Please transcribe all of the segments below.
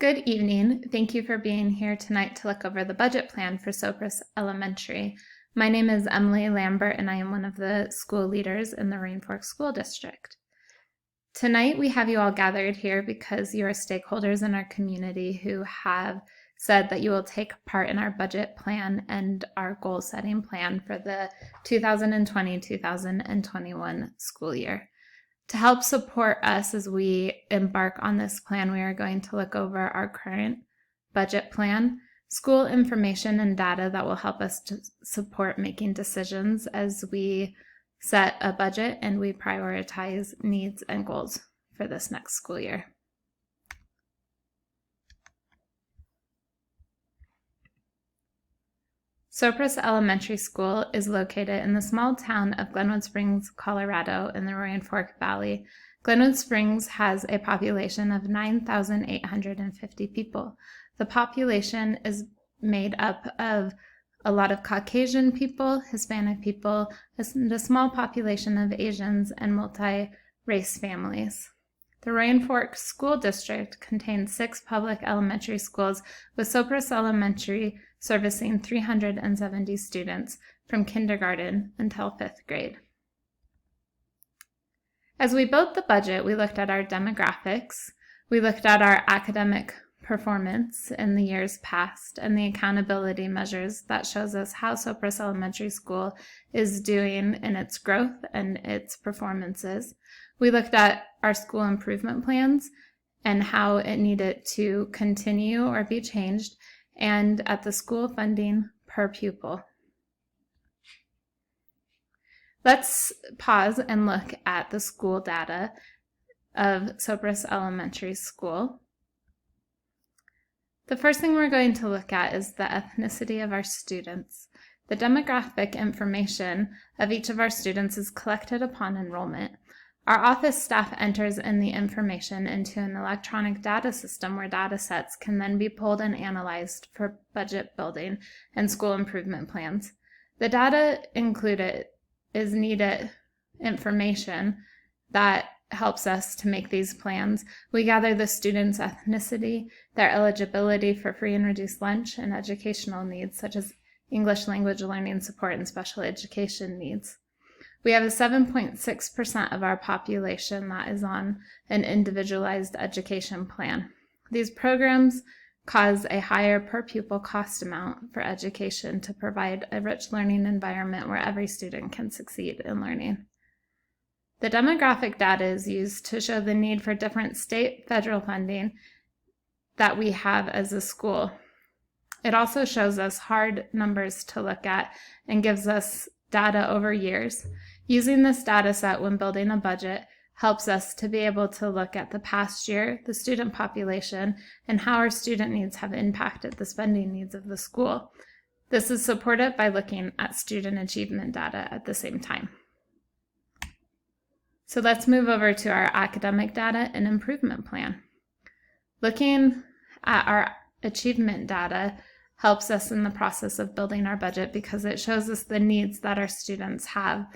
Good evening. Thank you for being here tonight to look over the budget plan for Sopris Elementary. My name is Emily Lambert, and I am one of the school leaders in the Rain Fork School District. Tonight, we have you all gathered here because you are stakeholders in our community who have said that you will take part in our budget plan and our goal-setting plan for the 2020-2021 school year. To help support us as we embark on this plan, we are going to look over our current budget plan, school information and data that will help us to support making decisions as we set a budget and we prioritize needs and goals for this next school year. Sopris Elementary School is located in the small town of Glenwood Springs, Colorado in the Roaring Fork Valley. Glenwood Springs has a population of 9,850 people. The population is made up of a lot of Caucasian people, Hispanic people, and a small population of Asians and multi-race families. The Roaring Fork School District contains 6 public elementary schools, with Sopris Elementary servicing 370 students from kindergarten until 5th grade. As we built the budget, we looked at our demographics, we looked at our academic performance in the years past, and the accountability measures that shows us how Sopris Elementary School is doing in its growth and its performances. We looked at our school improvement plans and how it needed to continue or be changed, and at the school funding per pupil. Let's pause and look at the school data of Sopris Elementary School. The first thing we're going to look at is the ethnicity of our students. The demographic information of each of our students is collected upon enrollment. Our office staff enters in the information into an electronic data system where data sets can then be pulled and analyzed for budget building and school improvement plans. The data included is needed information that helps us to make these plans. We gather the students' ethnicity, their eligibility for free and reduced lunch, and educational needs such as English language learning support and special education needs. We have a 7.6% of our population that is on an individualized education plan. These programs cause a higher per pupil cost amount for education to provide a rich learning environment where every student can succeed in learning. The demographic data is used to show the need for different state, federal funding that we have as a school. It also shows us hard numbers to look at and gives us data over years. Using this data set when building a budget helps us to be able to look at the past year, the student population, and how our student needs have impacted the spending needs of the school. This is supported by looking at student achievement data at the same time. So let's move over to our academic data and improvement plan. Looking at our achievement data helps us in the process of building our budget because it shows us the needs that our students have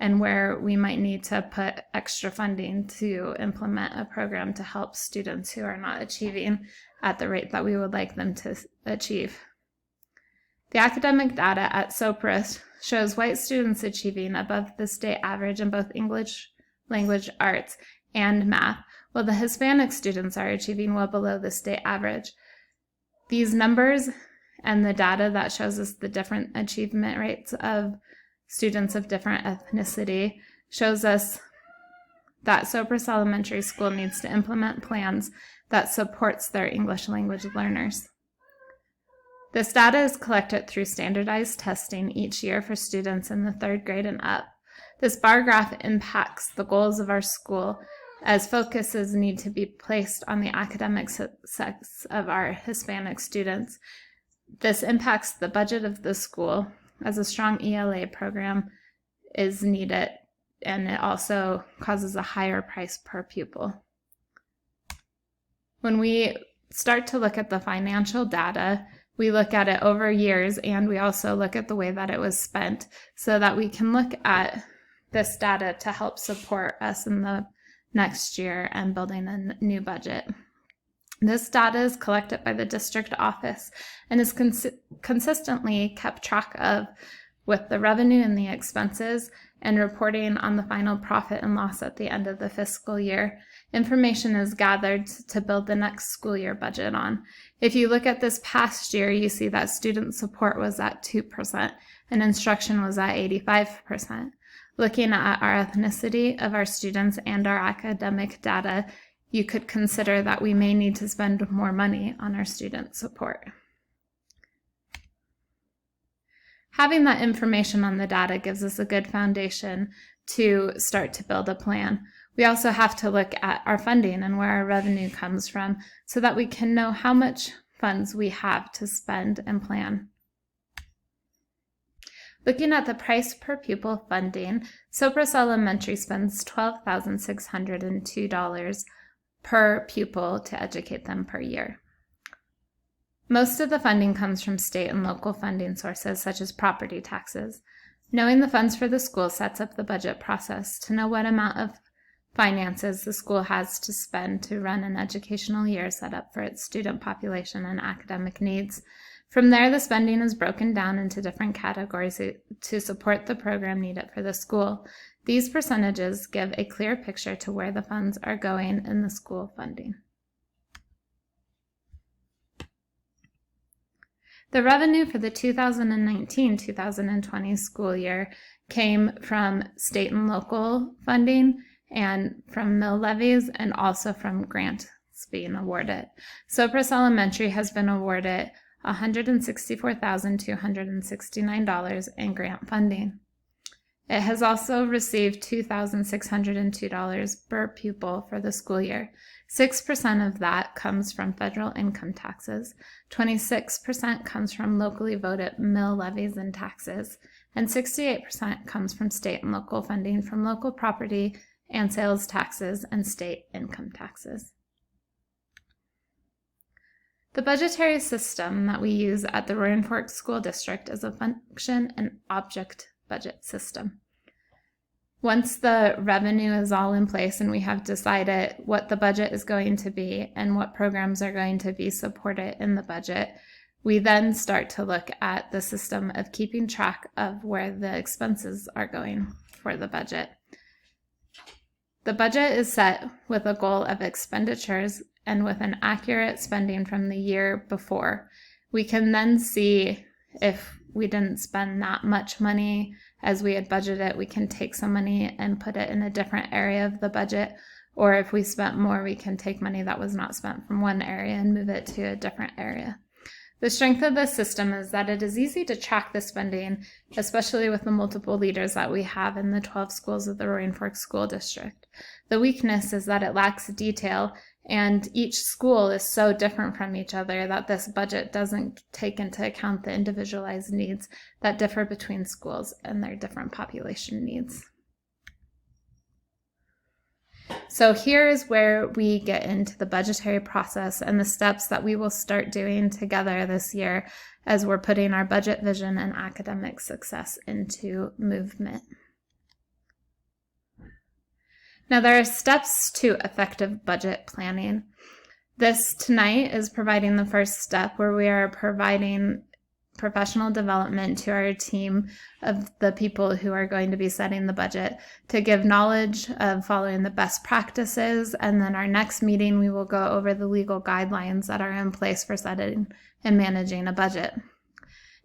and where we might need to put extra funding to implement a program to help students who are not achieving at the rate that we would like them to achieve. The academic data at Sopris shows white students achieving above the state average in both English language arts and math, while the Hispanic students are achieving well below the state average. These numbers and the data that shows us the different achievement rates of students of different ethnicity shows us that Sopris Elementary School needs to implement plans that supports their English language learners. This data is collected through standardized testing each year for students in the 3rd grade and up. This bar graph impacts the goals of our school as focuses need to be placed on the academic success of our Hispanic students. This impacts the budget of the school as a strong ELA program is needed, and it also causes a higher price per pupil. When we start to look at the financial data, we look at it over years, and we also look at the way that it was spent so that we can look at this data to help support us in the next year and building a new budget. This data is collected by the district office and is consistently kept track of with the revenue and the expenses and reporting on the final profit and loss at the end of the fiscal year. Information is gathered to build the next school year budget on. If you look at this past year, you see that student support was at 2% and instruction was at 85%. Looking at our ethnicity of our students and our academic data, you could consider that we may need to spend more money on our student support. Having that information on the data gives us a good foundation to start to build a plan. We also have to look at our funding and where our revenue comes from so that we can know how much funds we have to spend and plan. Looking at the price per pupil funding, Sopris Elementary spends $12,602 per pupil to educate them per year. Most of the funding comes from state and local funding sources, such as property taxes. Knowing the funds for the school sets up the budget process to know what amount of finances the school has to spend to run an educational year set up for its student population and academic needs. From there, the spending is broken down into different categories to support the program needed for the school. These percentages give a clear picture to where the funds are going in the school funding. The revenue for the 2019-2020 school year came from state and local funding and from mill levies and also from grants being awarded. Sopris Elementary has been awarded $164,269 in grant funding. It has also received $2,602 per pupil for the school year. 6% of that comes from federal income taxes, 26% comes from locally voted mill levies and taxes, and 68% comes from state and local funding from local property and sales taxes and state income taxes. The budgetary system that we use at the Roaring Fork School District is a function and object budget system. Once the revenue is all in place and we have decided what the budget is going to be and what programs are going to be supported in the budget, we then start to look at the system of keeping track of where the expenses are going for the budget. The budget is set with a goal of expenditures and with an accurate spending from the year before. We can then see if we didn't spend that much money as we had budgeted, we can take some money and put it in a different area of the budget. Or if we spent more, we can take money that was not spent from one area and move it to a different area. The strength of this system is that it is easy to track the spending, especially with the multiple leaders that we have in the 12 schools of the Roaring Fork School District. The weakness is that it lacks detail, and each school is so different from each other that this budget doesn't take into account the individualized needs that differ between schools and their different population needs. So here is where we get into the budgetary process and the steps that we will start doing together this year as we're putting our budget vision and academic success into movement. Now, there are steps to effective budget planning. This tonight is providing the first step where we are providing professional development to our team of the people who are going to be setting the budget to give knowledge of following the best practices. And then our next meeting, we will go over the legal guidelines that are in place for setting and managing a budget.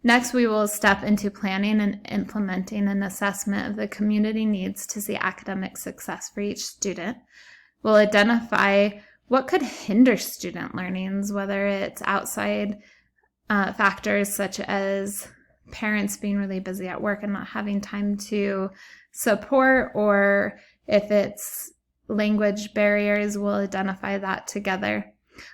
Next, we will step into planning and implementing an assessment of the community needs to see academic success for each student. We'll identify what could hinder student learnings, whether it's outside factors such as parents being really busy at work and not having time to support, or if it's language barriers, we'll identify that together.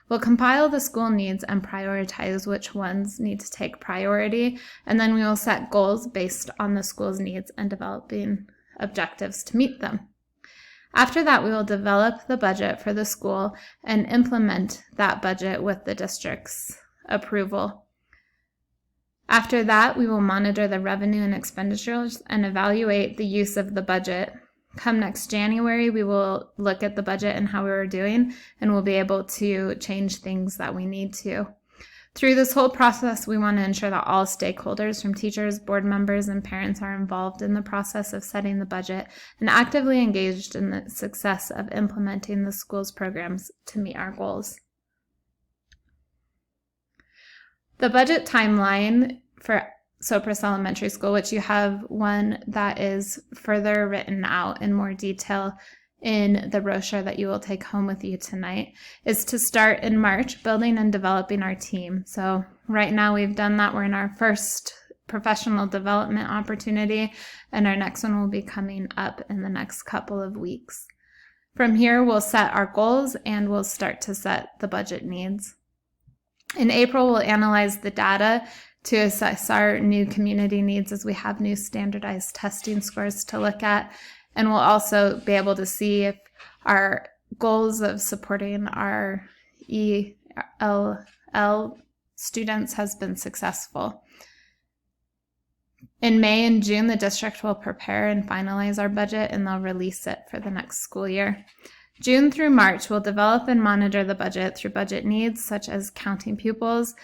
We'll compile the school needs and prioritize which ones need to take priority, and then we will set goals based on the school's needs and developing objectives to meet them. After that, we will develop the budget for the school and implement that budget with the district's approval. After that, we will monitor the revenue and expenditures and evaluate the use of the budget Come next January, we will look at the budget and how we were doing, and we'll be able to change things that we need to. Through this whole process, we want to ensure that all stakeholders, from teachers, board members, and parents, are involved in the process of setting the budget and actively engaged in the success of implementing the school's programs to meet our goals. The budget timeline for Sopris Elementary School, which you have one that is further written out in more detail in the brochure that you will take home with you tonight, is to start in March building and developing our team. So right now we've done that. We're in our first professional development opportunity, and our next one will be coming up in the next couple of weeks. From here, we'll set our goals and we'll start to set the budget needs. In April, we'll analyze the data to assess our new community needs, as we have new standardized testing scores to look at. And we'll also be able to see if our goals of supporting our ELL students has been successful. In May and June, the district will prepare and finalize our budget, and they'll release it for the next school year. June through March, we'll develop and monitor the budget through budget needs, such as counting pupils,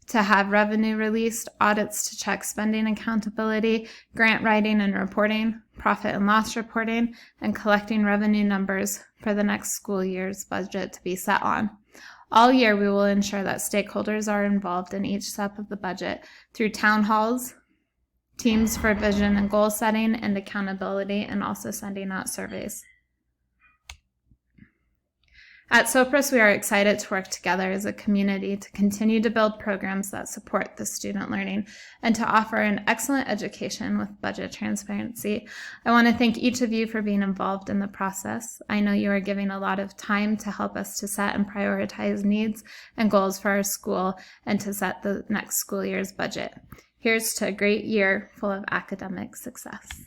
to have revenue released, audits to check spending accountability, grant writing and reporting, profit and loss reporting, and collecting revenue numbers for the next school year's budget to be set on. All year, we will ensure that stakeholders are involved in each step of the budget through town halls, teams for vision and goal setting and accountability, and also sending out surveys. At Sopris, we are excited to work together as a community to continue to build programs that support the student learning and to offer an excellent education with budget transparency. I want to thank each of you for being involved in the process. I know you are giving a lot of time to help us to set and prioritize needs and goals for our school and to set the next school year's budget. Here's to a great year full of academic success.